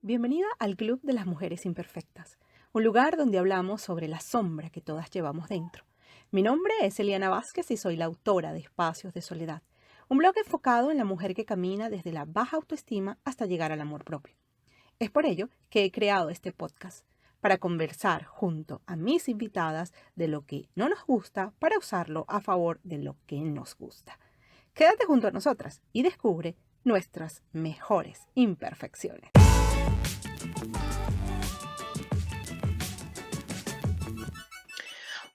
Bienvenida al Club de las Mujeres Imperfectas, un lugar donde hablamos sobre la sombra que todas llevamos dentro. Mi nombre es Eliana Vázquez y soy la autora de Espacios de Soledad, un blog enfocado en la mujer que camina desde la baja autoestima hasta llegar al amor propio. Es por ello que he creado este podcast, para conversar junto a mis invitadas de lo que no nos gusta para usarlo a favor de lo que nos gusta. Quédate junto a nosotras y descubre nuestras mejores imperfecciones.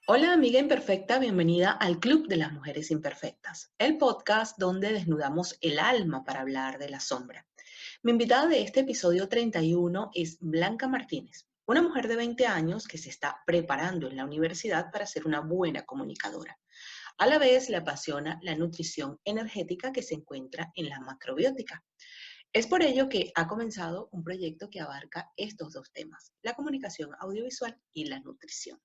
Hola amiga imperfecta, bienvenida al Club de las Mujeres Imperfectas, el podcast donde desnudamos el alma para hablar de la sombra. Mi invitada de este episodio 31 es Blanca Martínez, una mujer de 20 años que se está preparando en la universidad para ser una buena comunicadora. A la vez le apasiona la nutrición energética que se encuentra en la macrobiótica. Es por ello que ha comenzado un proyecto que abarca estos dos temas, la comunicación audiovisual y la nutrición.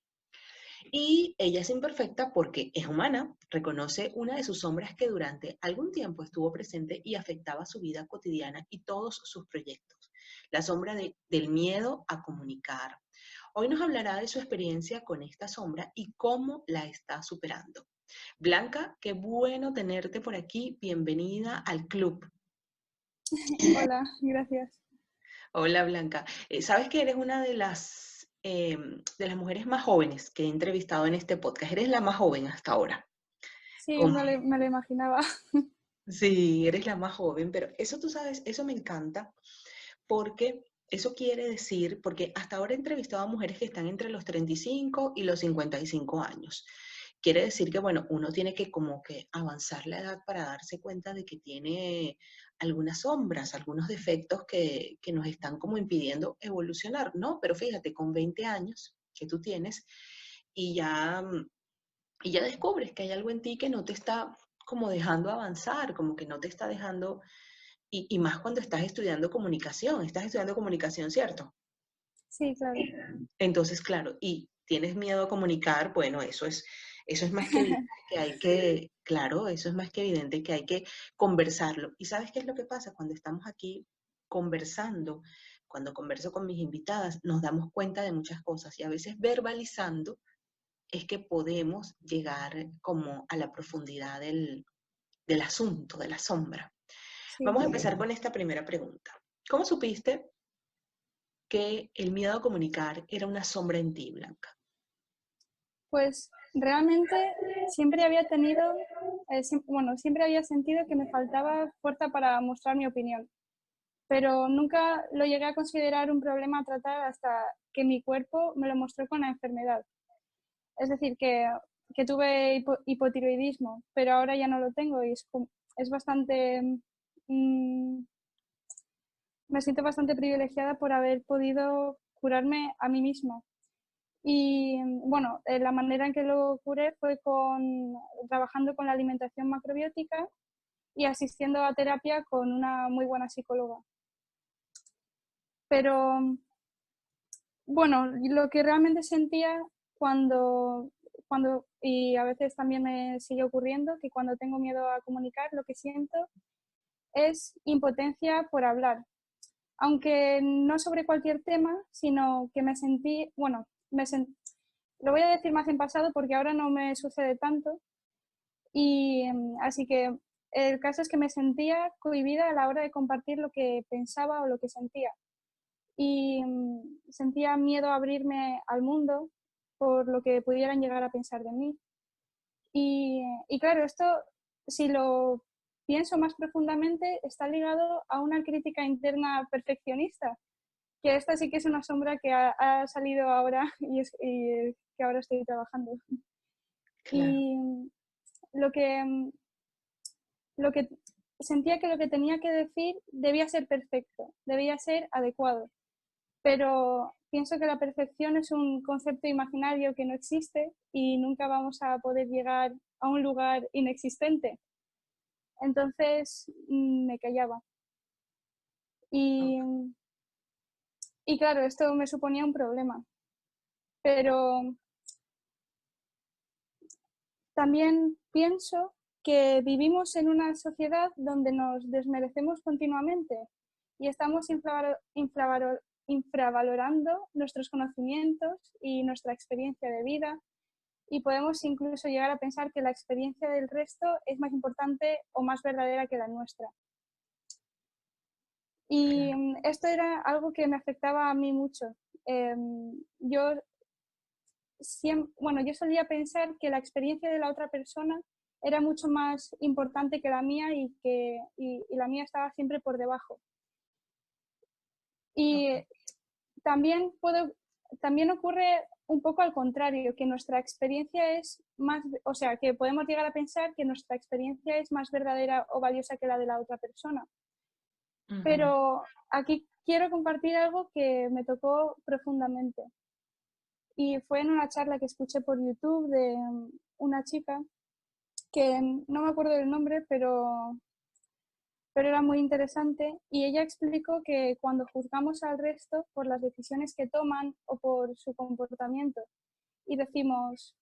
Y ella es imperfecta porque es humana, reconoce una de sus sombras que durante algún tiempo estuvo presente y afectaba su vida cotidiana y todos sus proyectos, la sombra del miedo a comunicar. Hoy nos hablará de su experiencia con esta sombra y cómo la está superando. Blanca, qué bueno tenerte por aquí, bienvenida al club. Hola, gracias. Hola Blanca, sabes que eres una de las mujeres más jóvenes que he entrevistado en este podcast, eres la más joven hasta ahora. Sí, Con me lo imaginaba. Sí, eres la más joven, pero eso tú sabes, eso me encanta porque eso quiere decir, porque hasta ahora he entrevistado a mujeres que están entre los 35 y los 55 años. Quiere decir que, bueno, uno tiene que como que avanzar la edad para darse cuenta de que tiene algunas sombras, algunos defectos que nos están como impidiendo evolucionar, ¿no? Pero fíjate, con 20 años que tú tienes y ya descubres que hay algo en ti que no te está como dejando avanzar, como que no te está dejando, y más cuando estás estudiando comunicación, ¿cierto? Sí, claro. Entonces, claro, y tienes miedo a comunicar, bueno, eso es más que evidente que hay que, claro, eso es más que evidente que hay que conversarlo. ¿Y sabes qué es lo que pasa? Cuando estamos aquí conversando, cuando converso con mis invitadas, nos damos cuenta de muchas cosas y a veces verbalizando es que podemos llegar como a la profundidad del asunto, de la sombra. Sí. Vamos a empezar con esta primera pregunta. ¿Cómo supiste que el miedo a comunicar era una sombra en ti, Blanca? Pues realmente siempre había tenido, siempre había sentido que me faltaba fuerza para mostrar mi opinión, pero nunca lo llegué a considerar un problema a tratar hasta que mi cuerpo me lo mostró con la enfermedad. Es decir, que tuve hipotiroidismo, pero ahora ya no lo tengo y es bastante, mm, me siento bastante privilegiada por haber podido curarme a mí misma. Y bueno, la manera en que lo curé fue trabajando con la alimentación macrobiótica y asistiendo a terapia con una muy buena psicóloga. Pero bueno, lo que realmente sentía y a veces también me sigue ocurriendo, que cuando tengo miedo a comunicar, lo que siento es impotencia por hablar. Aunque no sobre cualquier tema, sino que me sentí, bueno, lo voy a decir más en pasado porque ahora no me sucede tanto. Y así que el caso es que me sentía cohibida a la hora de compartir lo que pensaba o lo que sentía. Y sentía miedo a abrirme al mundo por lo que pudieran llegar a pensar de mí. Y claro, esto, si lo pienso más profundamente, está ligado a una crítica interna perfeccionista, que esta sí que es una sombra que ha salido ahora y que ahora estoy trabajando. Claro. Y lo que, lo que sentía que lo que tenía que decir debía ser perfecto, debía ser adecuado, pero pienso que la perfección es un concepto imaginario que no existe y nunca vamos a poder llegar a un lugar inexistente. Entonces me callaba. Y, y claro, esto me suponía un problema, pero también pienso que vivimos en una sociedad donde nos desmerecemos continuamente y estamos infravalorando nuestros conocimientos y nuestra experiencia de vida, y podemos incluso llegar a pensar que la experiencia del resto es más importante o más verdadera que la nuestra. Y Claro. esto era algo que me afectaba a mí mucho. Yo yo solía pensar que la experiencia de la otra persona era mucho más importante que la mía y la mía estaba siempre por debajo. Y Ok. también ocurre un poco al contrario, que nuestra experiencia es más, o sea, que podemos llegar a pensar que nuestra experiencia es más verdadera o valiosa que la de la otra persona. Ujú. Pero aquí quiero compartir algo que me tocó profundamente. Y fue en una charla que escuché por YouTube de una chica que no me acuerdo del nombre, pero era muy interesante, y ella explicó que cuando juzgamos al resto por las decisiones que toman o por su comportamiento y decimos,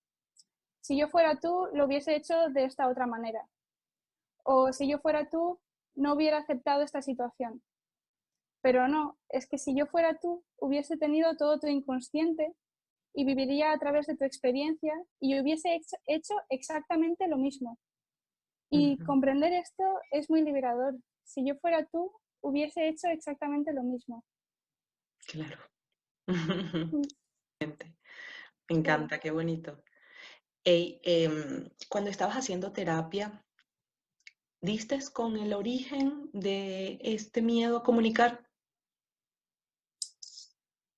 si yo fuera tú, lo hubiese hecho de esta otra manera, o si yo fuera tú, no hubiera aceptado esta situación. Pero no, es que si yo fuera tú, hubiese tenido todo tu inconsciente y viviría a través de tu experiencia y hubiese hecho exactamente lo mismo. Y Ujú. comprender esto es muy liberador. Si yo fuera tú, hubiese hecho exactamente lo mismo. Claro. Mm, Me claro. encanta, qué bonito. Ey, cuando estabas haciendo terapia, ¿diste con el origen de este miedo a comunicar?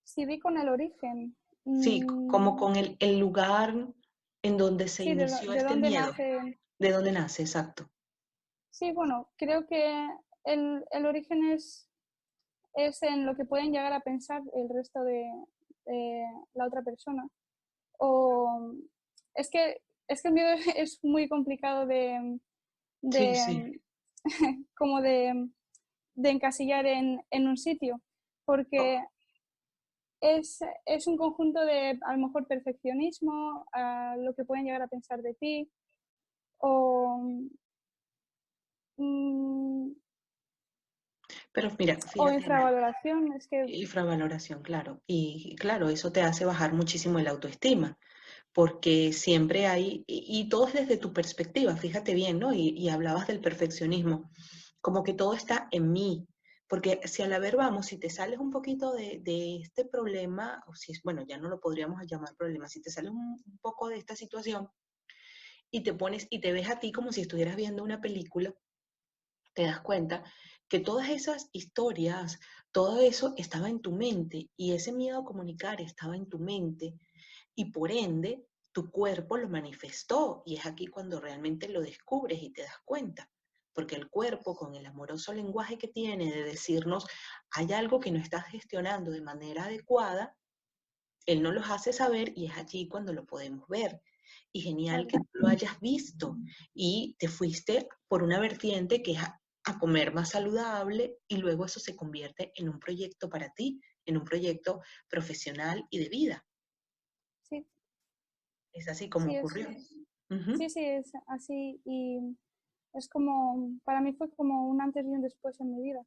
Si vi con el origen, Sí, como mm, con el lugar en donde se sí, inició de este dónde miedo. nace. ¿De dónde nace? Exacto. Sí, bueno, creo que el origen es en lo que pueden llegar a pensar el resto de la otra persona. O es que, es que el miedo es muy complicado Sí, sí. de como de encasillar en un sitio, Oh, porque es un conjunto de, a lo mejor, perfeccionismo, a lo que pueden llegar a pensar de ti, o, mm, pero mira, o fíjate algo. infravaloración, es que Infravaloración, claro. Y claro, eso te hace bajar muchísimo el autoestima, porque siempre hay, y todo es desde tu perspectiva, fíjate bien, ¿no? Y hablabas del perfeccionismo, como que todo está en mí, porque si a la ver vamos, si te sales un poquito de este problema, o si es, bueno, ya no lo podríamos llamar problema, si te sales un poco de esta situación y te pones y te ves a ti como si estuvieras viendo una película, te das cuenta que todas esas historias, todo eso estaba en tu mente y ese miedo a comunicar estaba en tu mente y por ende tu cuerpo lo manifestó y es aquí cuando realmente lo descubres y te das cuenta. Porque el cuerpo, con el amoroso lenguaje que tiene de decirnos, hay algo que no estás gestionando de manera adecuada, él nos los hace saber y es allí cuando lo podemos ver. Y genial claro, que tú lo hayas visto y te fuiste por una vertiente que es a comer más saludable y luego eso se convierte en un proyecto para ti, en un proyecto profesional y de vida. sí, Es así como sí, ocurrió. sí, Ujú. sí, es así, y es como, para mí fue como un antes y un después en mi vida.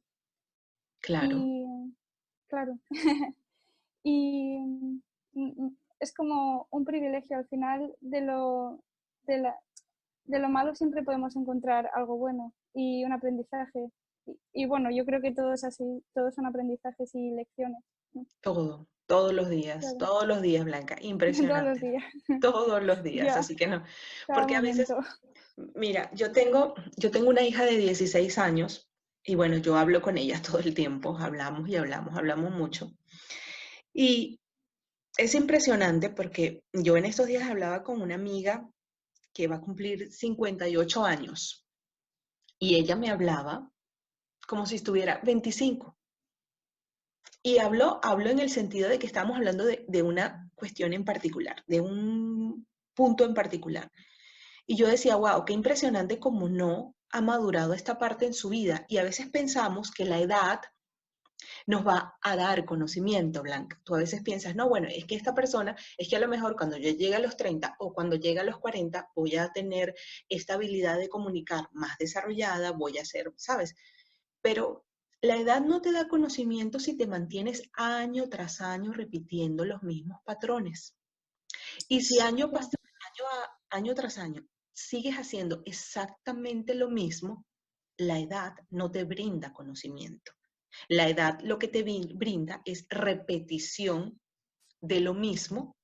Claro, Y claro, y es como un privilegio al final de, la, de lo malo siempre podemos encontrar algo bueno y un aprendizaje. Y bueno, yo creo que todo es así, todos son aprendizajes y lecciones, ¿no? todo, Claro, todos los días, Blanca, todos los impresionante, días, todos los días, ya, así que no, cada porque a momento. veces, mira, yo tengo una hija de 16 años y bueno, yo hablo con ella todo el tiempo, hablamos y hablamos mucho. Y es impresionante porque yo en estos días hablaba con una amiga que va a cumplir 58 años y ella me hablaba como si estuviera 25. Y hablo en el sentido de que estamos hablando de una cuestión en particular, de un punto en particular. Y yo decía, wow, qué impresionante como no ha madurado esta parte en su vida. Y a veces pensamos que la edad nos va a dar conocimiento, Blanca. Tú a veces piensas, no, bueno, es que esta persona, es que a lo mejor cuando yo llegue a los 30 o cuando llegue a los 40 voy a tener esta habilidad de comunicar más desarrollada, voy a ser, ¿sabes? Pero La edad no te da conocimiento si te mantienes año tras año repitiendo los mismos patrones. Y si año tras año sigues haciendo exactamente lo mismo, la edad no te brinda conocimiento. La edad lo que te brinda es repetición de lo mismo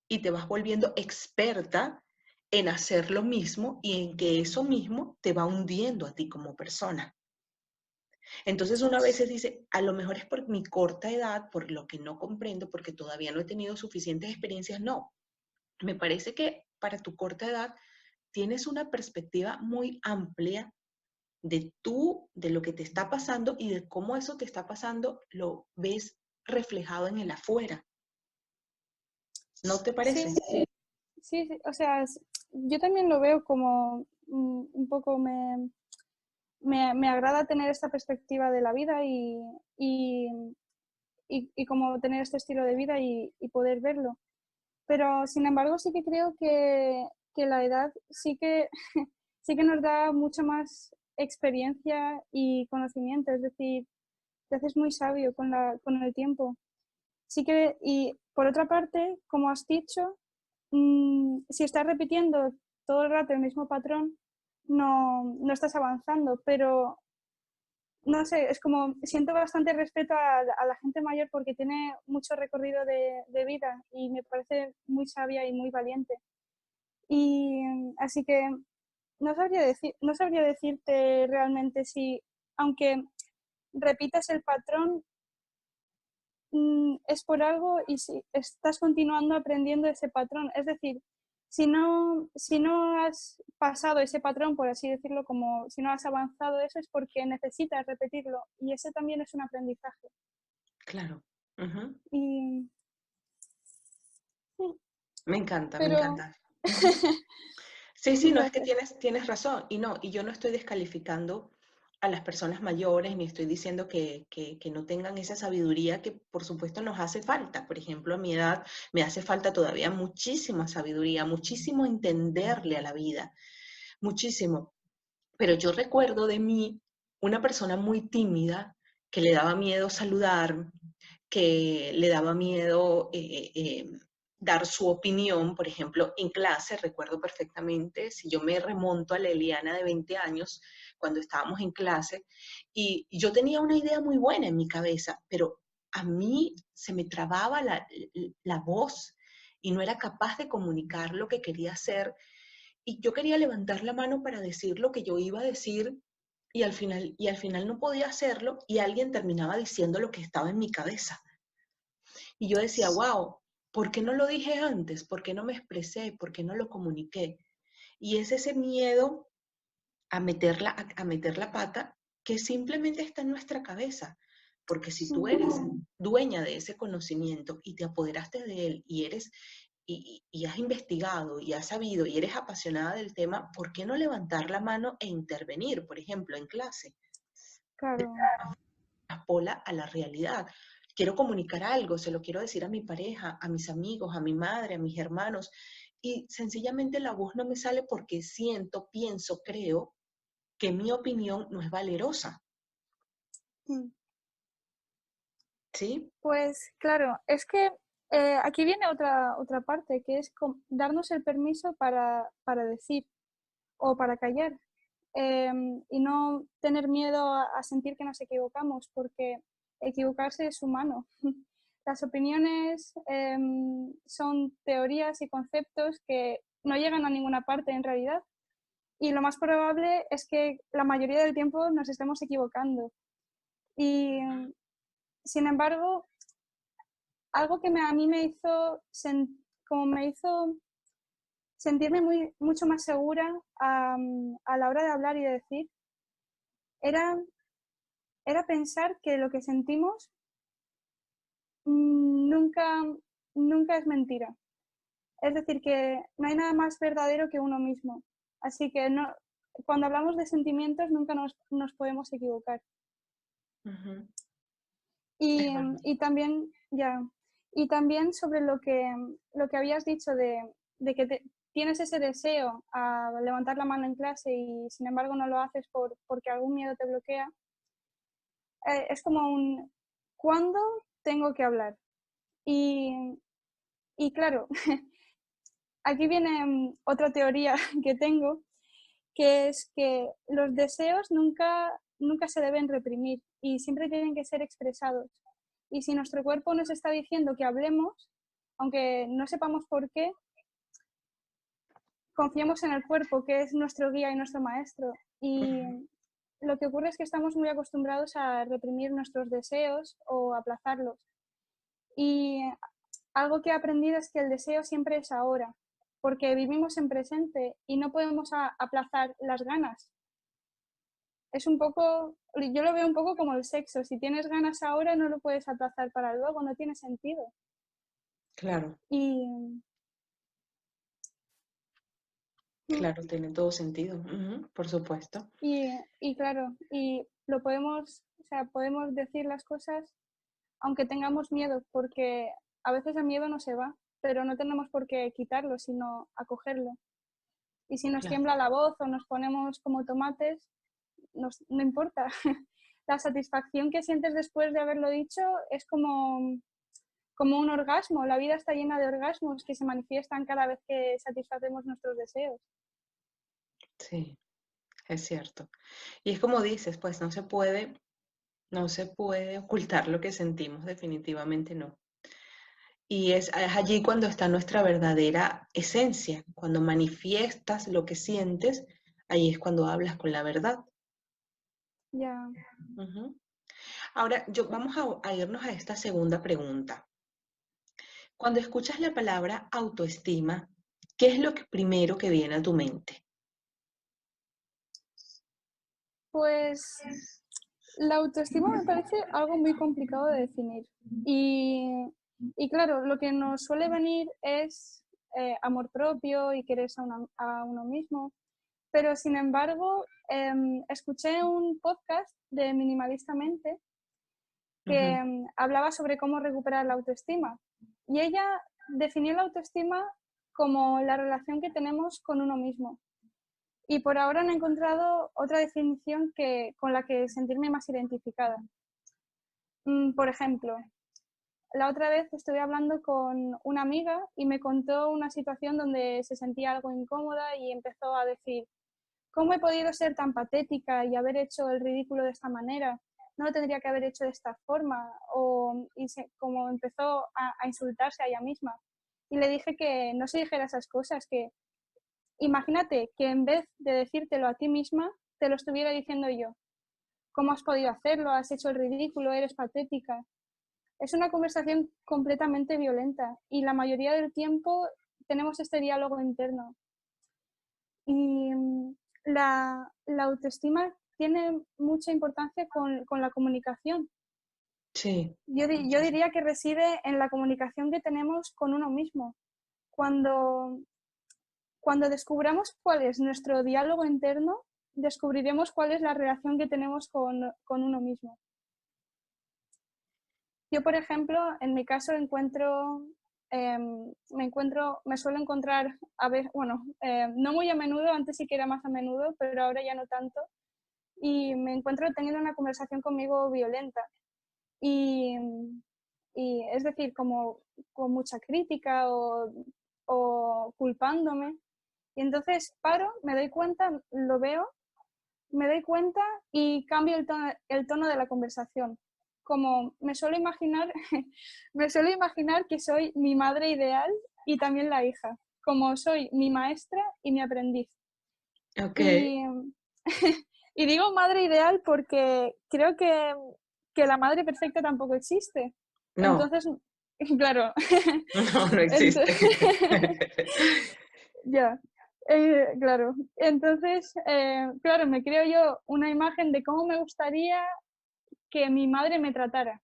y te vas volviendo experta en hacer lo mismo y en que eso mismo te va hundiendo a ti como persona. Entonces uno a veces dice, a lo mejor es por mi corta edad, por lo que no comprendo, porque todavía no he tenido suficientes experiencias. No, me parece que para tu corta edad tienes una perspectiva muy amplia de tú, de lo que te está pasando y de cómo eso te está pasando, lo ves reflejado en el afuera. ¿No te Sí, parece? sí, sí, o sea, yo también lo veo como un poco me agrada tener esta perspectiva de la vida y como tener este estilo de vida y poder verlo. Pero sin embargo sí que creo que la edad sí que, sí que nos da mucha más experiencia y conocimiento, es decir, te haces muy sabio con el tiempo. Sí que, y por otra parte, como has dicho, si estás repitiendo todo el rato el mismo patrón, no estás avanzando, pero no sé, es como siento bastante respeto a la gente mayor porque tiene mucho recorrido de vida y me parece muy sabia y muy valiente. Y así que no sabría decirte realmente si, aunque repitas el patrón, es por algo y si estás continuando aprendiendo ese patrón. Es decir, si no has pasado ese patrón, por así decirlo, como si no has avanzado eso, es porque necesitas repetirlo y ese también es un aprendizaje. Claro. Ujú. Y, Me encanta, me pero, encanta. Ujú. Sí, sí, no, es que gracias. tienes razón. Y no, y yo no estoy descalificando a las personas mayores, ni estoy diciendo que no tengan esa sabiduría que por supuesto nos hace falta. Por ejemplo, a mi edad me hace falta todavía muchísima sabiduría, muchísimo entenderle a la vida, muchísimo. Pero yo recuerdo de mí una persona muy tímida que le daba miedo saludar, que le daba miedo dar su opinión, por ejemplo, en clase, recuerdo perfectamente, si yo me remonto a la Eliana de 20 años, cuando estábamos en clase, y yo tenía una idea muy buena en mi cabeza, pero a mí se me trababa la voz y no era capaz de comunicar lo que quería hacer, y yo quería levantar la mano para decir lo que yo iba a decir, y al final no podía hacerlo, y alguien terminaba diciendo lo que estaba en mi cabeza. Y yo decía, wow, ¿por qué no lo dije antes? ¿Por qué no me expresé? ¿Por qué no lo comuniqué? Y es ese miedo a meter la pata que simplemente está en nuestra cabeza. Porque si tú eres dueña de ese conocimiento y te apoderaste de él y eres y has investigado y has sabido y eres apasionada del tema, ¿por qué no levantar la mano e intervenir, por ejemplo, en clase? Claro, Traspola a la realidad. Quiero comunicar algo, se lo quiero decir a mi pareja, a mis amigos, a mi madre, a mis hermanos, y sencillamente la voz no me sale porque siento, pienso, creo que mi opinión no es valerosa, mm, ¿sí? pues claro, es que aquí viene otra parte, que es darnos el permiso para decir o para callar. Y no tener miedo a sentir que nos equivocamos, porque equivocarse es humano. Las opiniones son teorías y conceptos que no llegan a ninguna parte en realidad y lo más probable es que la mayoría del tiempo nos estemos equivocando. Y sin embargo, algo que a mí me hizo, como me hizo sentirme mucho más segura a la hora de hablar y de decir, era era pensar que lo que sentimos nunca, nunca es mentira. Es decir, que no hay nada más verdadero que uno mismo. Así que no, cuando hablamos de sentimientos nunca nos podemos equivocar. Ujú. Es Y, verdad. y también, ya, y también sobre lo que habías dicho de que tienes ese deseo a levantar la mano en clase y sin embargo no lo haces porque algún miedo te bloquea. Es como un ¿cuándo tengo que hablar? Y, y claro, aquí viene otra teoría que tengo, que es que los deseos nunca se deben reprimir y siempre tienen que ser expresados. Y si nuestro cuerpo nos está diciendo que hablemos, aunque no sepamos por qué, confiemos en el cuerpo, que es nuestro guía y nuestro maestro. Y lo que ocurre es que estamos muy acostumbrados a reprimir nuestros deseos o aplazarlos. Y algo que he aprendido es que el deseo siempre es ahora, porque vivimos en presente y no podemos aplazar las ganas. Es un poco, yo lo veo un poco como el sexo. Si tienes ganas ahora, no lo puedes aplazar para luego, no tiene sentido. Claro, Y, claro, tiene todo sentido. Ujú, por supuesto. y claro, y lo podemos, o sea, podemos decir las cosas aunque tengamos miedo, porque a veces el miedo no se va, pero no tenemos por qué quitarlo, sino acogerlo. Y si nos Claro. tiembla la voz o nos ponemos como tomates, no importa. La satisfacción que sientes después de haberlo dicho es como un orgasmo. La vida está llena de orgasmos que se manifiestan cada vez que satisfacemos nuestros deseos. Sí, es cierto. Y es como dices, pues no se puede ocultar lo que sentimos, definitivamente no. Y es allí cuando está nuestra verdadera esencia, cuando manifiestas lo que sientes, ahí es cuando hablas con la verdad. Ya, Ujú. Ahora, vamos a irnos a esta segunda pregunta. Cuando escuchas la palabra autoestima, ¿qué es lo primero que viene a tu mente? pues la autoestima me parece algo muy complicado de definir. Y, y claro, lo que nos suele venir es amor propio y quererse a uno mismo. Pero sin embargo, escuché un podcast de Minimalistamente que Ujú. hablaba sobre cómo recuperar la autoestima. Y ella definió la autoestima como la relación que tenemos con uno mismo. Y por ahora no he encontrado otra definición con la que sentirme más identificada. Por ejemplo, la otra vez estuve hablando con una amiga y me contó una situación donde se sentía algo incómoda y empezó a decir, ¿cómo he podido ser tan patética y haber hecho el ridículo de esta manera? No lo tendría que haber hecho de esta forma. Como empezó a insultarse a ella misma. Y le dije que no se dijera esas cosas, que imagínate que en vez de decírtelo a ti misma, te lo estuviera diciendo yo. ¿Cómo has podido hacerlo? ¿Has hecho el ridículo? ¿Eres patética? Es una conversación completamente violenta y la mayoría del tiempo tenemos este diálogo interno. Y la autoestima tiene mucha importancia con la comunicación. Sí, Yo muchísimo. diría que reside en la comunicación que tenemos con uno mismo. Cuando, cuando descubramos cuál es nuestro diálogo interno, descubriremos cuál es la relación que tenemos con uno mismo. Yo, por ejemplo, en mi caso me suelo encontrar, no muy a menudo, antes sí que era más a menudo, pero ahora ya no tanto, y me encuentro teniendo una conversación conmigo violenta. Y, y es decir, como con mucha crítica o culpándome. Y entonces paro, me doy cuenta, lo veo, me doy cuenta y cambio el tono de la conversación. Como me suelo imaginar, me suelo imaginar que soy mi madre ideal y también la hija, como soy mi maestra y mi aprendiz. Ok, Y, y digo madre ideal porque creo que la madre perfecta tampoco existe. no, Entonces, claro, no, no existe. entonces, ya, claro. Entonces, claro, me creo yo una imagen de cómo me gustaría que mi madre me tratara,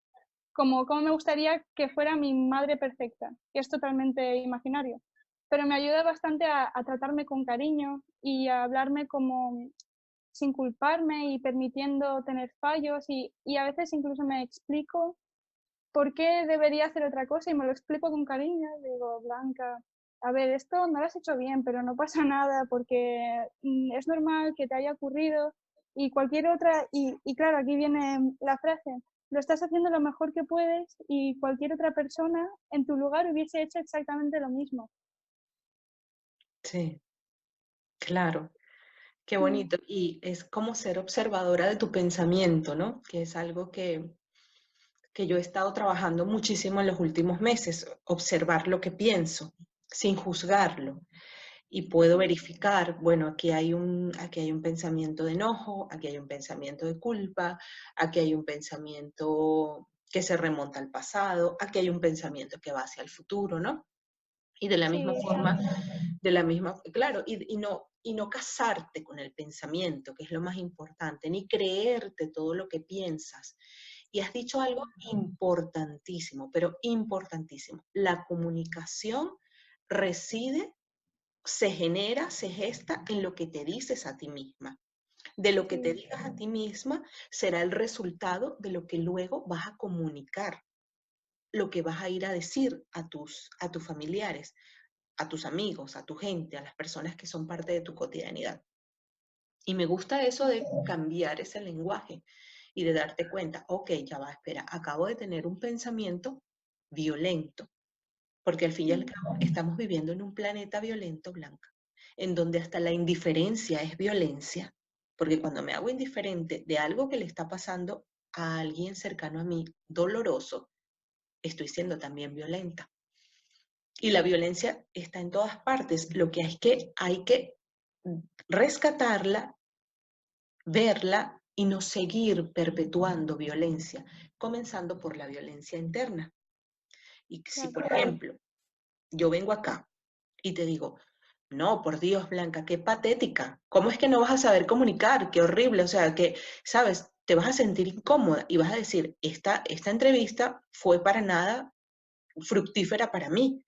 como cómo me gustaría que fuera mi madre perfecta, que es totalmente imaginario. Pero me ayuda bastante a tratarme con cariño y a hablarme como sin culparme y permitiendo tener fallos y a veces incluso me explico por qué debería hacer otra cosa y me lo explico con cariño. Digo, Blanca, a ver, esto no lo has hecho bien, pero no pasa nada porque es normal que te haya ocurrido Y cualquier otra, y claro, aquí viene la frase, lo estás haciendo lo mejor que puedes y cualquier otra persona en tu lugar hubiese hecho exactamente lo mismo. Sí, claro. Qué Mm, bonito. Y es como ser observadora de tu pensamiento, ¿no? Que es algo que yo he estado trabajando muchísimo en los últimos meses, observar lo que pienso sin juzgarlo. Y puedo verificar, bueno, aquí hay un pensamiento de enojo, aquí hay un pensamiento de culpa, aquí hay un pensamiento que se remonta al pasado, aquí hay un pensamiento que va hacia el futuro, ¿no? Y de la misma sí, forma, exacto. claro, y no casarte con el pensamiento, que es lo más importante, ni creerte todo lo que piensas. Y has dicho algo importantísimo, pero importantísimo. La comunicación reside, se genera, se gesta en lo que te dices a ti misma. De lo que te Sí, digas a ti misma será el resultado de lo que luego vas a comunicar, lo que vas a ir a decir a tus familiares, a tus amigos, a tu gente, a las personas que son parte de tu cotidianidad. Y me gusta eso de cambiar ese lenguaje y de darte cuenta, ok, ya va, espera, acabo de tener un pensamiento violento, porque al fin y al mm, cabo estamos viviendo en un planeta violento, Blanca, en donde hasta la indiferencia es violencia, porque cuando me hago indiferente de algo que le está pasando a alguien cercano a mí, doloroso, estoy siendo también violenta. Y la violencia está en todas partes. Lo que hay que rescatarla, verla y no seguir perpetuando violencia, comenzando por la violencia interna. Y si, claro. por ejemplo, yo vengo acá y te digo, no, por Dios, Blanca, qué patética. ¿Cómo es que no vas a saber comunicar? Qué horrible. O sea, que, sabes, te vas a sentir incómoda y vas a decir, esta entrevista fue para nada fructífera para mí.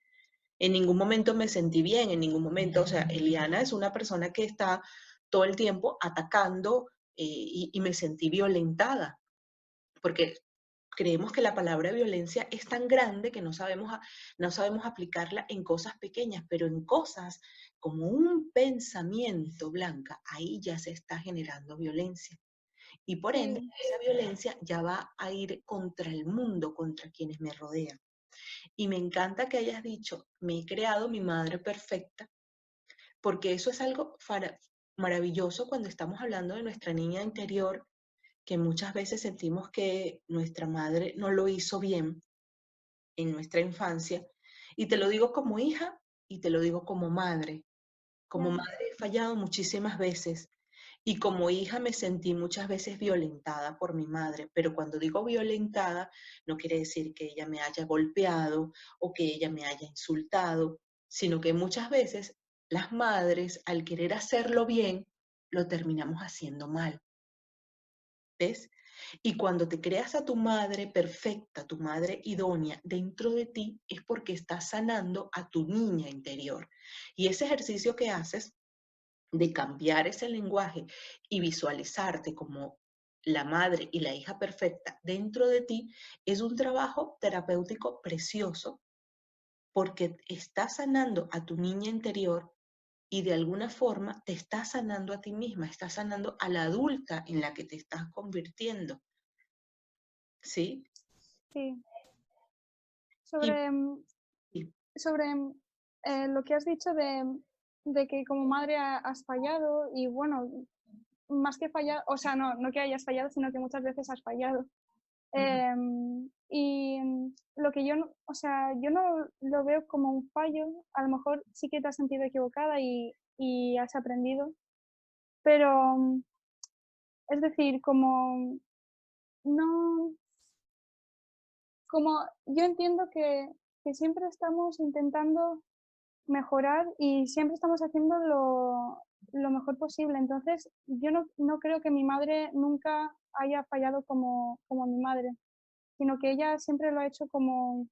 En ningún momento me sentí bien, en ningún momento, o sea, Eliana es una persona que está todo el tiempo atacando y me sentí violentada, porque creemos que la palabra violencia es tan grande que no sabemos aplicarla en cosas pequeñas, pero en cosas como un pensamiento, Blanca, ahí ya se está generando violencia. Y por ende, Sí, esa violencia ya va a ir contra el mundo, contra quienes me rodean. Y me encanta que hayas dicho, me he creado mi madre perfecta, porque eso es algo maravilloso cuando estamos hablando de nuestra niña interior, que muchas veces sentimos que nuestra madre no lo hizo bien en nuestra infancia. Y te lo digo como hija y te lo digo como madre. Como ya, madre he fallado muchísimas veces y como hija me sentí muchas veces violentada por mi madre, pero cuando digo violentada no quiere decir que ella me haya golpeado o que ella me haya insultado, sino que muchas veces las madres al querer hacerlo bien lo terminamos haciendo mal. ¿Ves? Y cuando te creas a tu madre perfecta, tu madre idónea dentro de ti, es porque estás sanando a tu niña interior. Y ese ejercicio que haces de cambiar ese lenguaje y visualizarte como la madre y la hija perfecta dentro de ti, es un trabajo terapéutico precioso porque estás sanando a tu niña interior y de alguna forma te estás sanando a ti misma, estás sanando a la adulta en la que te estás convirtiendo, ¿sí? sí. Y, Sobre, y- sobre lo que has dicho de que como madre has fallado y bueno, más que fallar, o sea, no, no que hayas fallado, sino que muchas veces has fallado. Ujú. Lo que yo, o sea, yo no lo veo como un fallo, a lo mejor sí que te has sentido equivocada y has aprendido, pero es decir, como no, como yo entiendo que siempre estamos intentando mejorar y siempre estamos haciendo lo mejor posible. Entonces, yo no creo que mi madre nunca haya fallado como mi madre, sino que ella siempre lo ha hecho como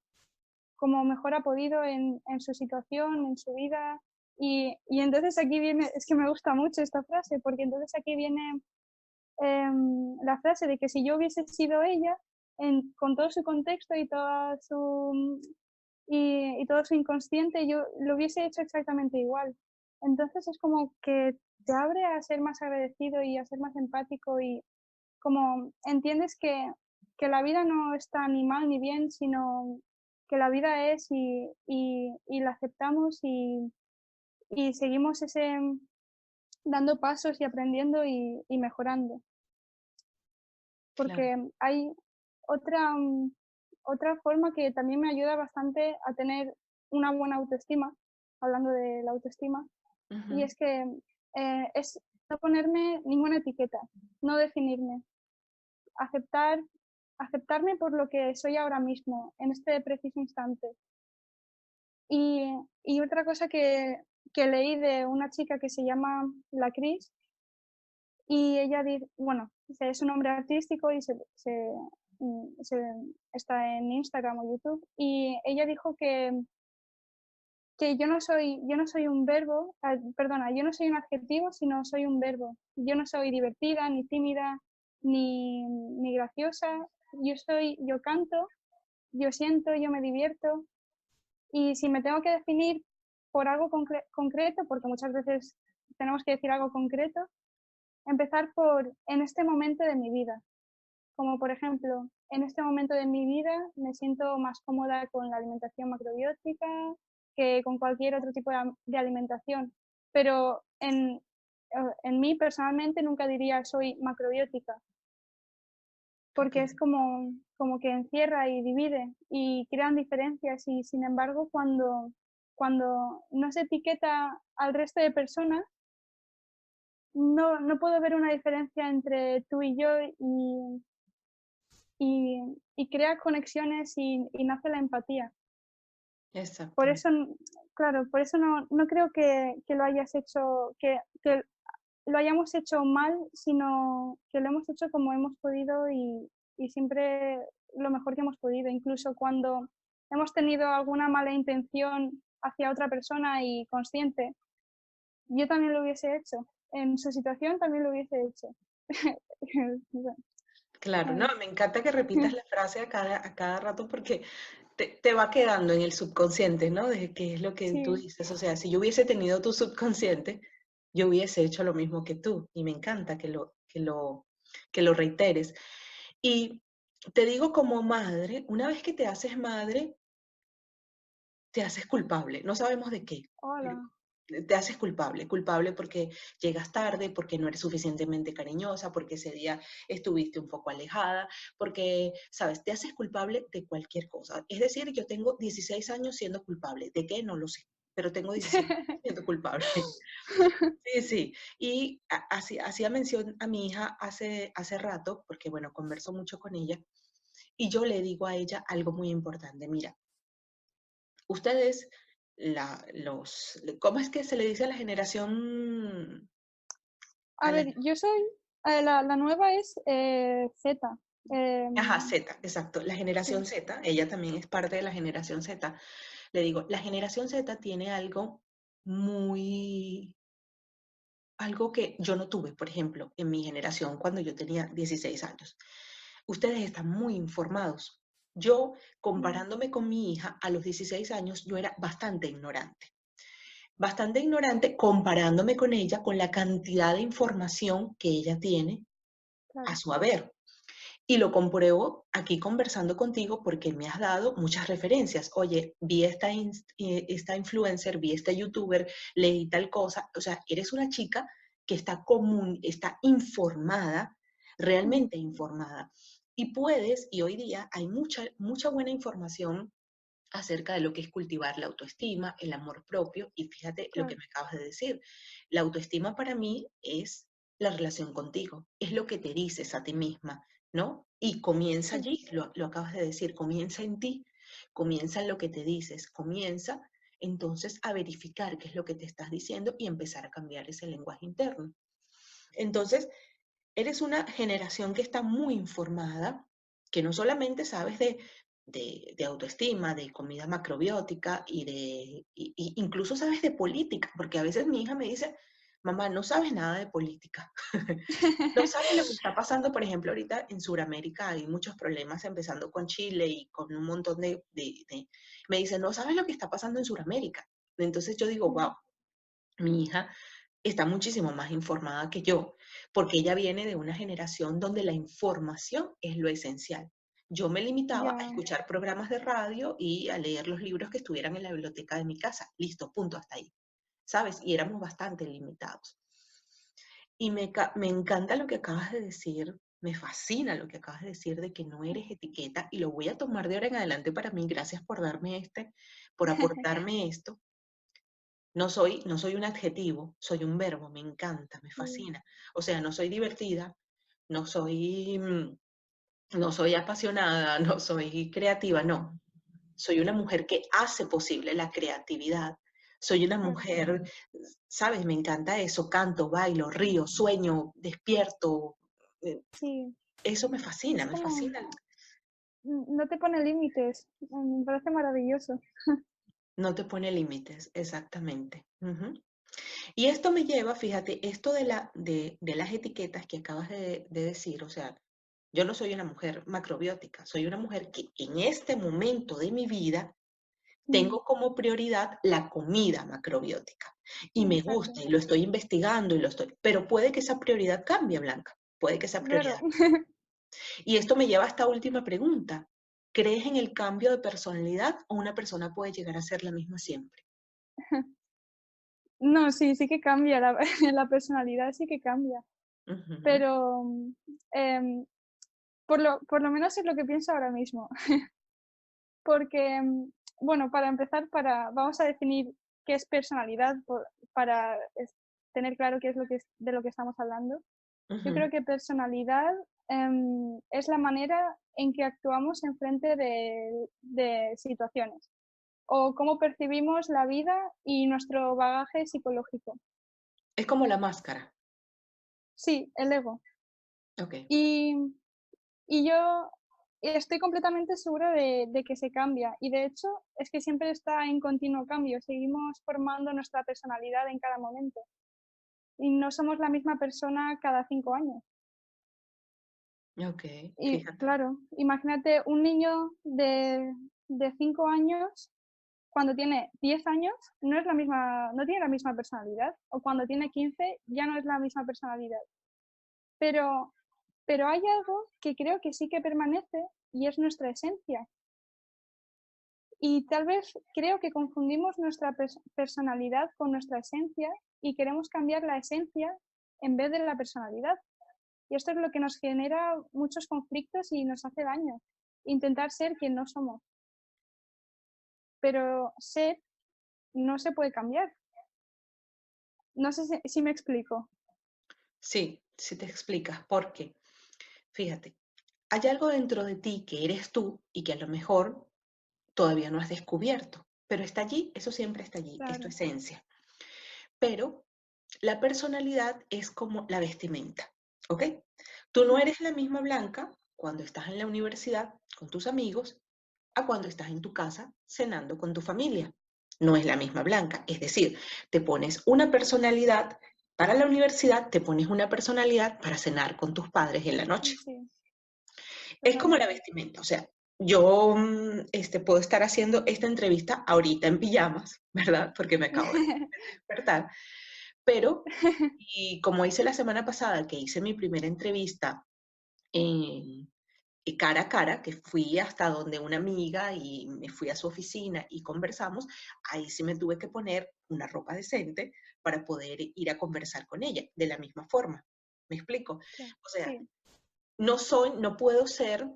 mejor ha podido en su situación, en su vida. Y entonces aquí viene, es que me gusta mucho esta frase, porque entonces aquí viene la frase de que si yo hubiese sido ella, con todo su contexto y todo su inconsciente, yo lo hubiese hecho exactamente igual. Entonces es como que te abre a ser más agradecido y a ser más empático y como entiendes que la vida no está ni mal ni bien, sino que la vida es y la aceptamos y seguimos dando pasos y aprendiendo y mejorando. Claro. Porque hay otra, otra forma que también me ayuda bastante a tener una buena autoestima, hablando de la autoestima, y Ujú. es que es no ponerme ninguna etiqueta, no definirme, aceptar, aceptarme por lo que soy ahora mismo, en este preciso instante. Y otra cosa que leí de una chica que se llama La Cris, y ella dice, bueno, es un nombre artístico y está en Instagram o YouTube, y ella dijo que yo no soy un verbo, perdona, yo no soy un adjetivo, sino soy un verbo. Yo no soy divertida, ni tímida, ni graciosa. Yo canto, yo siento, yo me divierto. Y si me tengo que definir por algo concreto, porque muchas veces tenemos que decir algo concreto, empezar por en este momento de mi vida. Como por ejemplo, en este momento de mi vida me siento más cómoda con la alimentación macrobiótica que con cualquier otro tipo de alimentación. Pero en mí personalmente nunca diría soy macrobiótica, Ok. porque es como que encierra y divide y crean diferencias y sin embargo cuando no se etiqueta al resto de personas, no puedo ver una diferencia entre tú y yo y crea conexiones y nace la empatía. Por Exactamente. eso, claro, por eso no creo que lo hayas hecho, que lo hayamos hecho mal, sino que lo hemos hecho como hemos podido y siempre lo mejor que hemos podido, incluso cuando hemos tenido alguna mala intención hacia otra persona y consciente, yo también lo hubiese hecho. En su situación también lo hubiese hecho. Claro, no, Ay, me encanta que repitas la frase a cada rato porque te va quedando en el subconsciente, ¿no? De qué es lo que tú sí, dices. O sea, si yo hubiese tenido tu subconsciente, yo hubiese hecho lo mismo que tú. Y me encanta que lo reiteres. Y te digo como madre, una vez que te haces madre, te haces culpable. No sabemos de qué, pero hola. te haces culpable. Culpable porque llegas tarde, porque no eres suficientemente cariñosa, porque ese día estuviste un poco alejada, porque, sabes, te haces culpable de cualquier cosa. Es decir, yo tengo 16 años siendo culpable. ¿De qué? No lo sé, pero tengo 16 años siendo culpable. Sí, sí. Y hacía mención a mi hija hace rato, porque bueno, converso mucho con ella, y yo le digo a ella algo muy importante. Mira, ustedes, ¿cómo es que se le dice a la generación? A A la, ver, yo soy, la nueva es Z. ajá, em, Z, exacto, la generación sí, Z, ella también es parte de la generación Z. Le digo, la generación Z tiene muy, algo que yo no tuve, por ejemplo, en mi generación cuando yo tenía 16 años. Ustedes están muy informados. Yo, mm, comparándome con mi hija, a los 16 años, yo era bastante ignorante comparándome con ella, con la cantidad de información que ella tiene a claro. su haber. Y lo compruebo aquí conversando contigo porque me has dado muchas referencias. Oye, vi esta influencer, vi este youtuber, leí tal cosa. O sea, eres una chica que está informada, Mm, realmente informada. Y puedes, y hoy día hay mucha buena información acerca de lo que es cultivar la autoestima, el amor propio, y fíjate lo que claro, me acabas de decir. La autoestima para mí es la relación contigo, es lo que te dices a ti misma, ¿no? Y comienza sí, allí, lo acabas de decir, comienza en ti, comienza en lo que te dices, comienza entonces a verificar qué es lo que te estás diciendo y empezar a cambiar ese lenguaje interno. Entonces, eres una generación que está muy informada, que no solamente sabes de autoestima, de comida macrobiótica y incluso sabes de política, porque a veces mi hija me dice, mamá, no sabes nada de política. No sabes lo que está pasando, por ejemplo, ahorita en Sudamérica hay muchos problemas, empezando con Chile y con un montón Me dice, no sabes lo que está pasando en Sudamérica. Entonces yo digo, mm, wow, mi hija está muchísimo más informada que yo, porque ella viene de una generación donde la información es lo esencial. Yo me limitaba a Ya, escuchar programas de radio y a leer los libros que estuvieran en la biblioteca de mi casa. Listo, punto, hasta ahí. ¿Sabes? Y éramos bastante limitados. Y me encanta lo que acabas de decir, me fascina lo que acabas de decir de que no eres etiqueta y lo voy a tomar de ahora en adelante para mí. Gracias por darme por aportarme esto. No soy un adjetivo, soy un verbo, me encanta, me sí, fascina. O sea, no soy divertida, no soy, no soy apasionada, no soy creativa, no. Soy una mujer que hace posible la creatividad. Soy una claro. mujer, ¿sabes? Me encanta eso, canto, bailo, río, sueño, despierto. eh, Sí, Eso me fascina, es me como, fascina. no te pone límites, me parece maravilloso. No te pone límites, exactamente. Ujú. Y esto me lleva, fíjate, esto de las etiquetas que acabas de decir, o sea, yo no soy una mujer macrobiótica, soy una mujer que en este momento de mi vida Mm, tengo como prioridad la comida macrobiótica. Y me exacto, gusta, y lo estoy investigando, pero puede que esa prioridad cambie, Blanca, puede que esa claro. prioridad. Y esto me lleva a esta última pregunta. ¿Crees en el cambio de personalidad o una persona puede llegar a ser la misma siempre? No, sí, sí que cambia, la, la personalidad sí que cambia, Ujú, pero em, por lo menos es lo que pienso ahora mismo, porque, bueno, para empezar, vamos a definir qué es personalidad para tener claro qué es de lo que estamos hablando. Yo ujú. creo que personalidad es la manera en que actuamos en frente de situaciones o cómo percibimos la vida y nuestro bagaje psicológico. Es como la máscara. Sí, el ego. Ok. Y, y yo estoy completamente segura de que se cambia. Y de hecho es que siempre está en continuo cambio. Seguimos formando nuestra personalidad en cada momento. Y no somos la misma persona cada 5 años. Ok, Y fíjate. claro, imagínate un niño de 5 años, cuando tiene 10 años, no es la misma, no tiene la misma personalidad, o cuando tiene 15 ya no es la misma personalidad. Pero, pero hay algo que creo que sí que permanece y es nuestra esencia. Y tal vez creo que confundimos nuestra personalidad con nuestra esencia y queremos cambiar la esencia en vez de la personalidad. Y esto es lo que nos genera muchos conflictos y nos hace daño. Intentar ser quien no somos. Pero ser no se puede cambiar. No sé si me explico. Sí, sí te explicas por qué. Fíjate, hay algo dentro de ti que eres tú y que a lo mejor todavía no has descubierto, pero está allí, eso siempre está allí, es tu Claro. esencia. Pero la personalidad es como la vestimenta, ¿ok? Tú no Ujú. eres la misma Blanca cuando estás en la universidad con tus amigos a cuando estás en tu casa cenando con tu familia. No es la misma Blanca, es decir, te pones una personalidad para la universidad, te pones una personalidad para cenar con tus padres en la noche. Sí, Es como la totalmente. vestimenta, o sea, yo puedo estar haciendo esta entrevista ahorita en pijamas, ¿verdad? Porque me acabo de despertar, pero, y como hice la semana pasada, que hice mi primera entrevista en, cara a cara, que fui hasta donde una amiga y me fui a su oficina y conversamos, ahí sí me tuve que poner una ropa decente para poder ir a conversar con ella, de la misma forma. ¿Me explico? Claro. O sea, Sí, no puedo ser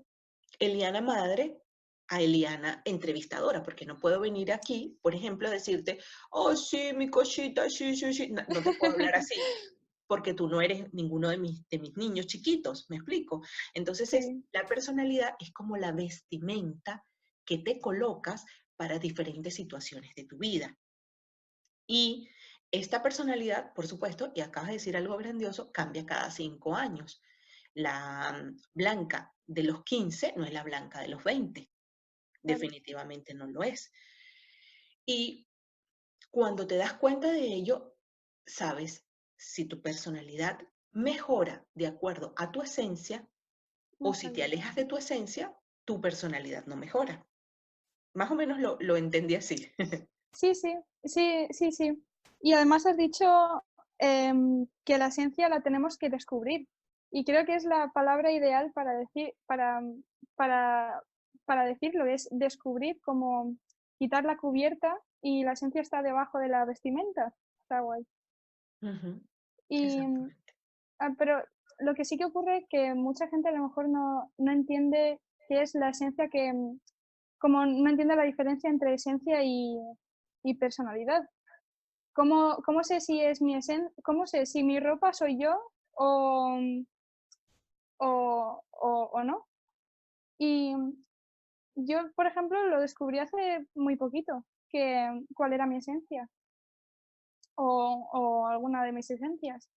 Eliana madre a Eliana entrevistadora, porque no puedo venir aquí, por ejemplo, a decirte, oh, sí, mi cosita, sí, sí, sí. No, no te puedo hablar así, porque tú no eres ninguno de mis niños chiquitos, ¿me explico? Entonces, sí, la personalidad es como la vestimenta que te colocas para diferentes situaciones de tu vida. Y esta personalidad, por supuesto, y acabas de decir algo grandioso, cambia cada 5 años. La Blanca de los 15 no es la Blanca de los 20, claro. definitivamente no lo es. Y cuando te das cuenta de ello, sabes si tu personalidad mejora de acuerdo a tu esencia o si te Exacto. alejas de tu esencia, tu personalidad no mejora. Más o menos lo entendí así. Sí, sí, sí, sí, sí. Y además has dicho que la esencia la tenemos que descubrir. Y creo que es la palabra ideal para decir, para, para decirlo, es descubrir, como quitar la cubierta y la esencia está debajo de la vestimenta. Está guay. Ujú, Y, exactamente. pero lo que sí que ocurre es que mucha gente a lo mejor no entiende qué es la esencia, que como no entiende la diferencia entre esencia y personalidad. ¿Cómo sé si es mi cómo sé si mi ropa soy yo o, o no? Y yo, por ejemplo, lo descubrí hace muy poquito, que cuál era mi esencia o alguna de mis esencias.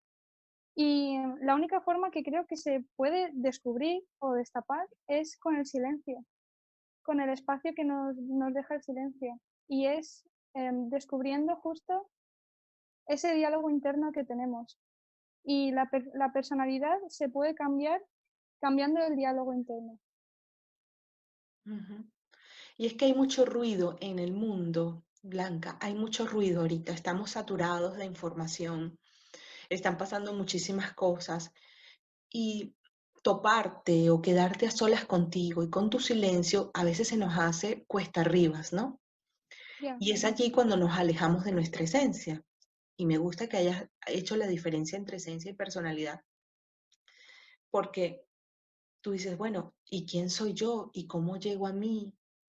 Y la única forma que creo que se puede descubrir o destapar es con el silencio, con el espacio que nos deja el silencio. Y es descubriendo justo ese diálogo interno que tenemos. Y la personalidad se puede cambiar cambiando el diálogo interno. Ujú. Y es que hay mucho ruido en el mundo, Blanca, hay mucho ruido ahorita, estamos saturados de información, están pasando muchísimas cosas y toparte o quedarte a solas contigo y con tu silencio a veces se nos hace cuesta arribas, ¿no? Ya, Y es allí cuando nos alejamos de nuestra esencia. Y me gusta que hayas hecho la diferencia entre esencia y personalidad, porque tú dices, bueno, ¿y quién soy yo? ¿Y cómo llego a mí?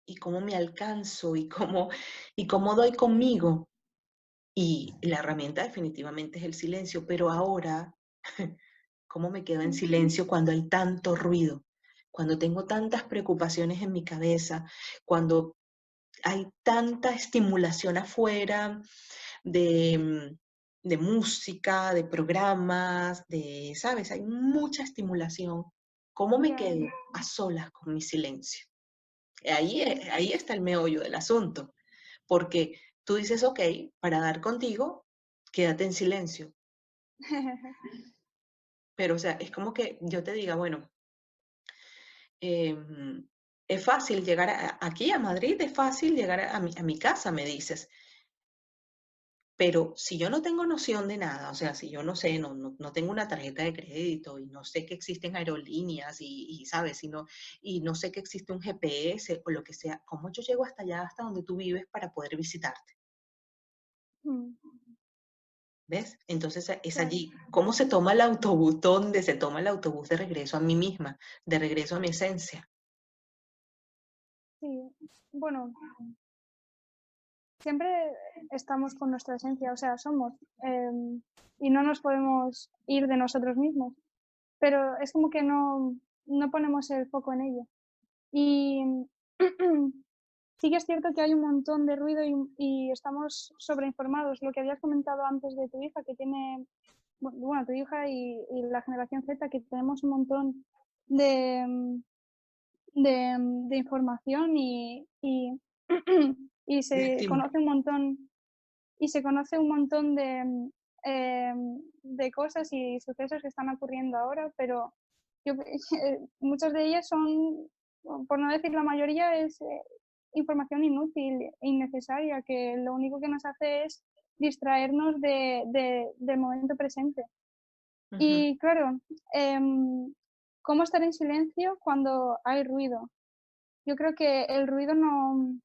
¿Y cómo me alcanzo? Y cómo doy conmigo? Y la herramienta definitivamente es el silencio, pero ahora, ¿cómo me quedo en mm, silencio cuando hay tanto ruido? Cuando tengo tantas preocupaciones en mi cabeza, cuando hay tanta estimulación afuera de, de música, de programas, de, ¿sabes? Hay mucha estimulación. ¿Cómo me ya, quedo a solas con mi silencio? Ahí, sí. ahí está el meollo del asunto, porque tú dices, ok, para dar contigo, quédate en silencio. Pero, o sea, es como que yo te diga, bueno, em, es fácil llegar aquí a Madrid, es fácil llegar a mi casa, me dices. Pero si yo no tengo noción de nada, o sea, si yo no sé, no tengo una tarjeta de crédito y no sé que existen aerolíneas ¿sabes? Y no sé que existe un GPS o lo que sea, ¿cómo yo llego hasta allá, hasta donde tú vives para poder visitarte? Mm, ¿Ves? Entonces es claro, allí. ¿Cómo se toma el autobús? ¿Dónde se toma el autobús de regreso a mí misma, de regreso a mi esencia? sí. Bueno, siempre estamos con nuestra esencia, o sea, somos, y no nos podemos ir de nosotros mismos, pero es como que no ponemos el foco en ello. Y sí que es cierto que hay un montón de ruido y estamos sobreinformados. Lo que habías comentado antes de tu hija, que tiene, bueno, tu hija y la generación Z, que tenemos un montón de, de información y De se estímulo. conoce un montón y se conoce un montón de cosas y sucesos que están ocurriendo ahora, pero yo, muchas de ellas son, por no decir la mayoría, es información inútil e innecesaria, que lo único que nos hace es distraernos del momento presente. Ujú, Y claro, ¿cómo estar en silencio cuando hay ruido? Yo creo que el ruido no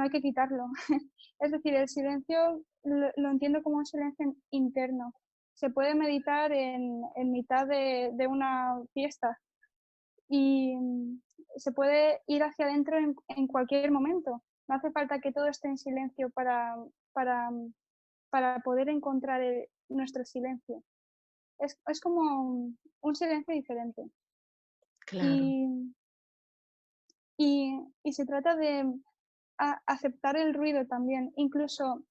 hay que quitarlo. Es decir, el silencio lo entiendo como un silencio interno. Se puede meditar en mitad de una fiesta y se puede ir hacia adentro en cualquier momento. No hace falta que todo esté en silencio para, para poder encontrar nuestro silencio. Es como un silencio diferente. claro, Y, y se trata de aceptar el ruido también. Incluso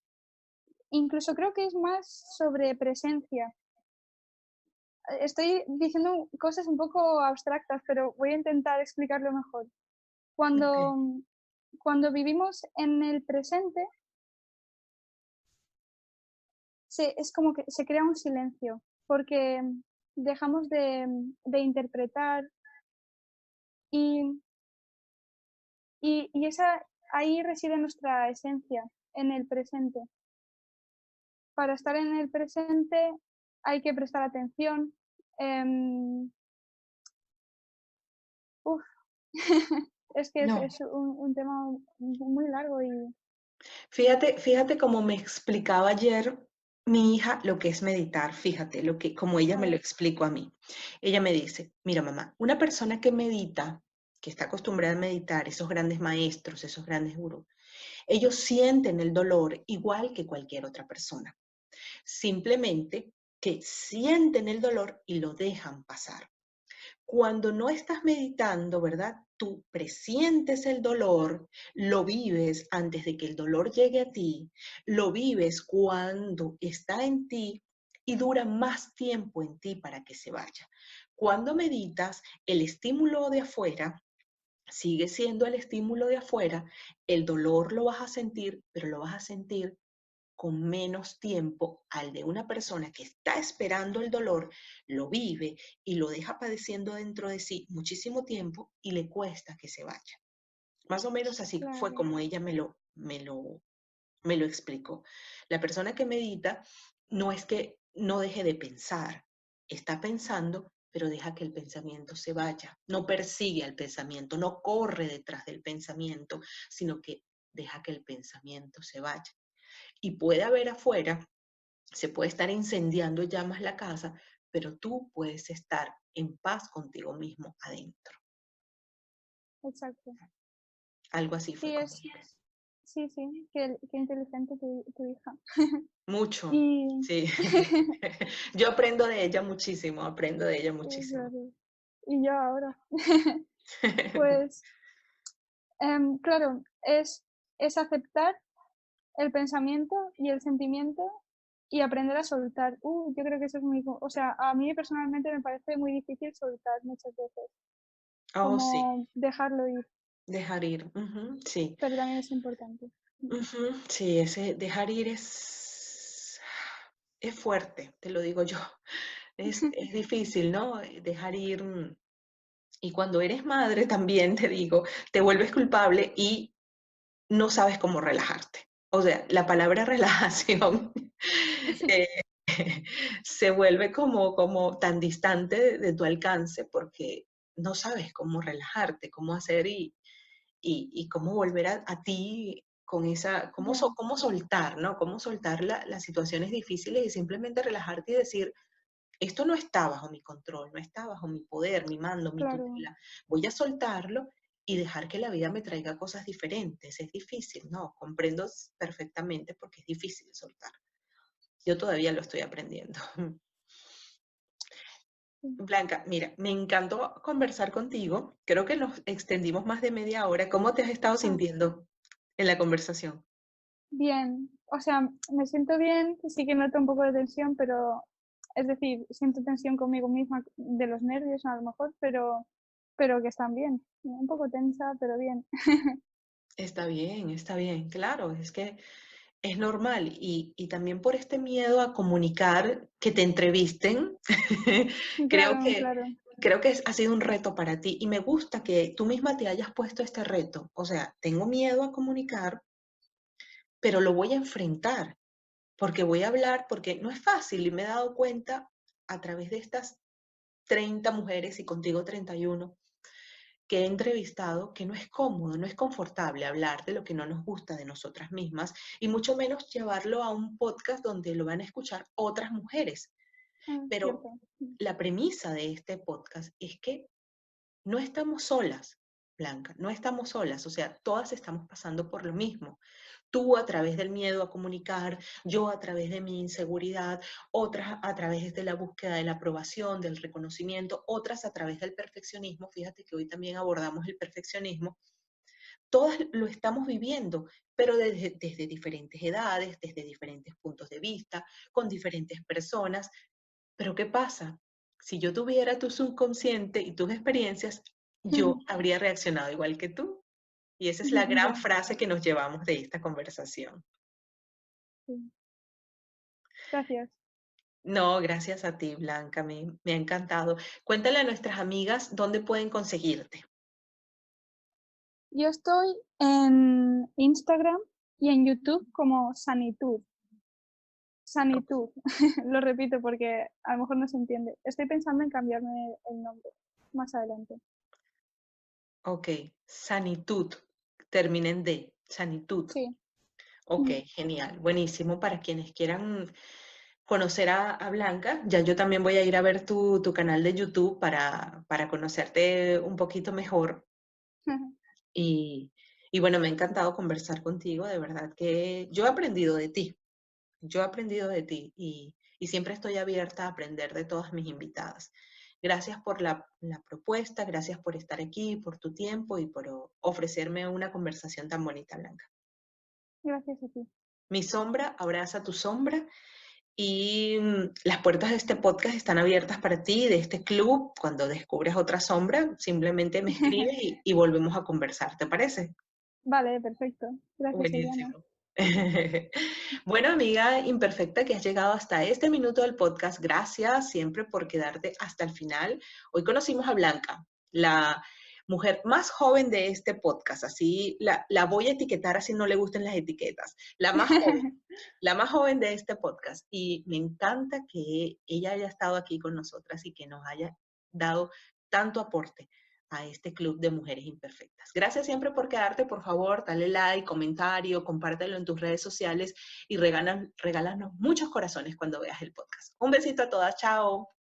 creo que es más sobre presencia. Estoy diciendo cosas un poco abstractas, pero voy a intentar explicarlo mejor. ok, Cuando, cuando vivimos en el presente, es como que se crea un silencio, porque dejamos de interpretar y, y ahí reside nuestra esencia, en el presente. Para estar en el presente hay que prestar atención. em, uf, es que No, es un tema muy largo y fíjate cómo me explicaba ayer mi hija lo que es meditar, fíjate, como ella a me lo ver, explicó a mí. Ella me dice, mira mamá, una persona que medita, que está acostumbrada a meditar, esos grandes maestros, esos grandes gurús, ellos sienten el dolor igual que cualquier otra persona. Simplemente que sienten el dolor y lo dejan pasar. Cuando no estás meditando, ¿verdad? Tú presientes el dolor, lo vives antes de que el dolor llegue a ti, lo vives cuando está en ti y dura más tiempo en ti para que se vaya. Cuando meditas, el estímulo de afuera sigue siendo el estímulo de afuera, el dolor lo vas a sentir, pero lo vas a sentir con menos tiempo al de una persona que está esperando el dolor, lo vive y lo deja padeciendo dentro de sí muchísimo tiempo y le cuesta que se vaya. Más o menos así fue claro, como ella me lo explicó. La persona que medita no es que no deje de pensar, está pensando, pero deja que el pensamiento se vaya. No persigue al pensamiento, no corre detrás del pensamiento, sino que deja que el pensamiento se vaya. Y puede haber afuera, se puede estar incendiando en llamas la casa, pero tú puedes estar en paz contigo mismo adentro. exacto. Algo así fue Sí, como. sí, sí, qué inteligente tu hija. Mucho, Y, sí. Yo aprendo de ella y muchísimo. claro, y yo ahora. Pues, claro, es aceptar el pensamiento y el sentimiento y aprender a soltar. Yo creo que eso es o sea, a mí personalmente me parece muy difícil soltar muchas veces, Oh, sí, como dejarlo ir, dejar ir. Ujú, sí. pero también es importante. Ujú, sí, ese dejar ir es fuerte, te lo digo yo. Es difícil, ¿no? Dejar ir. Y cuando eres madre también, te digo, te vuelves culpable y no sabes cómo relajarte. O sea, la palabra relajación eh, se vuelve como tan distante de tu alcance porque no sabes cómo relajarte, cómo hacer y cómo volver a ti con esa, Ya, cómo soltar, ¿no? Cómo soltar las situaciones difíciles y simplemente relajarte y decir, esto no está bajo mi control, no está bajo mi poder, mi mando, mi claro, tutela. Voy a soltarlo y dejar que la vida me traiga cosas diferentes. Es difícil, ¿no? Comprendo perfectamente porque es difícil soltar. Yo todavía lo estoy aprendiendo. sí. Blanca, mira, me encantó conversar contigo. Creo que nos extendimos más de media hora. ¿Cómo te has estado Ah, sintiendo en la conversación? bien, o sea, me siento bien, sí que noto un poco de tensión, pero es decir, siento tensión conmigo misma de los nervios a lo mejor, pero que están bien. Un poco tensa, pero bien. Está bien, claro, es que es normal y también por este miedo a comunicar, que te entrevisten, creo Claro, que, claro, ha sido un reto para ti y me gusta que tú misma te hayas puesto este reto. O sea, tengo miedo a comunicar, pero lo voy a enfrentar porque voy a hablar, porque no es fácil y me he dado cuenta a través de estas 30 mujeres y contigo 31 que he entrevistado que no es cómodo, no es confortable hablar de lo que no nos gusta de nosotras mismas y mucho menos llevarlo a un podcast donde lo van a escuchar otras mujeres. Pero cierto. la premisa de este podcast es que no estamos solas, Blanca, no estamos solas, o sea, todas estamos pasando por lo mismo. Tú a través del miedo a comunicar, yo a través de mi inseguridad, otras a través de la búsqueda de la aprobación, del reconocimiento, otras a través del perfeccionismo. Fíjate que hoy también abordamos el perfeccionismo. Todas lo estamos viviendo, pero desde diferentes edades, desde diferentes puntos de vista, con diferentes personas. Pero ¿qué pasa? Si yo tuviera tu subconsciente y tus experiencias, yo habría reaccionado igual que tú. Y esa es la gran Ya, frase que nos llevamos de esta conversación. sí. Gracias. No, gracias a ti, Blanca, me ha encantado. Cuéntale a nuestras amigas dónde pueden conseguirte. Yo estoy en Instagram y en YouTube como Sanitud. Sanitud. Lo repito porque a lo mejor no se entiende. Estoy pensando en cambiarme el nombre más adelante. Ok, Sanitud. Termina en D, Sanitud. Sí. Ok, genial, buenísimo. Para quienes quieran conocer a Blanca, ya yo también voy a ir a ver tu canal de YouTube para conocerte un poquito mejor. Y, y bueno, me ha encantado conversar contigo, de verdad que yo he aprendido de ti, yo he aprendido de ti y siempre estoy abierta a aprender de todas mis invitadas. Gracias por la propuesta, gracias por estar aquí, por tu tiempo y por ofrecerme una conversación tan bonita, Blanca. Gracias a ti. Mi sombra abraza tu sombra y las puertas de este podcast están abiertas para ti, de este club. Cuando descubres otra sombra, simplemente me escribes y volvemos a conversar, ¿te parece? Vale, perfecto. Gracias, Eliana. Buenísimo. Bueno, amiga imperfecta que has llegado hasta este minuto del podcast, gracias siempre por quedarte hasta el final. Hoy conocimos a Blanca, la mujer más joven de este podcast, así la voy a etiquetar así no le gusten las etiquetas, la más joven de este podcast y me encanta que ella haya estado aquí con nosotras y que nos haya dado tanto aporte a este club de mujeres imperfectas. Gracias siempre por quedarte, por favor, dale like, comentario, compártelo en tus redes sociales y regálanos muchos corazones cuando veas el podcast. Un besito a todas, chao.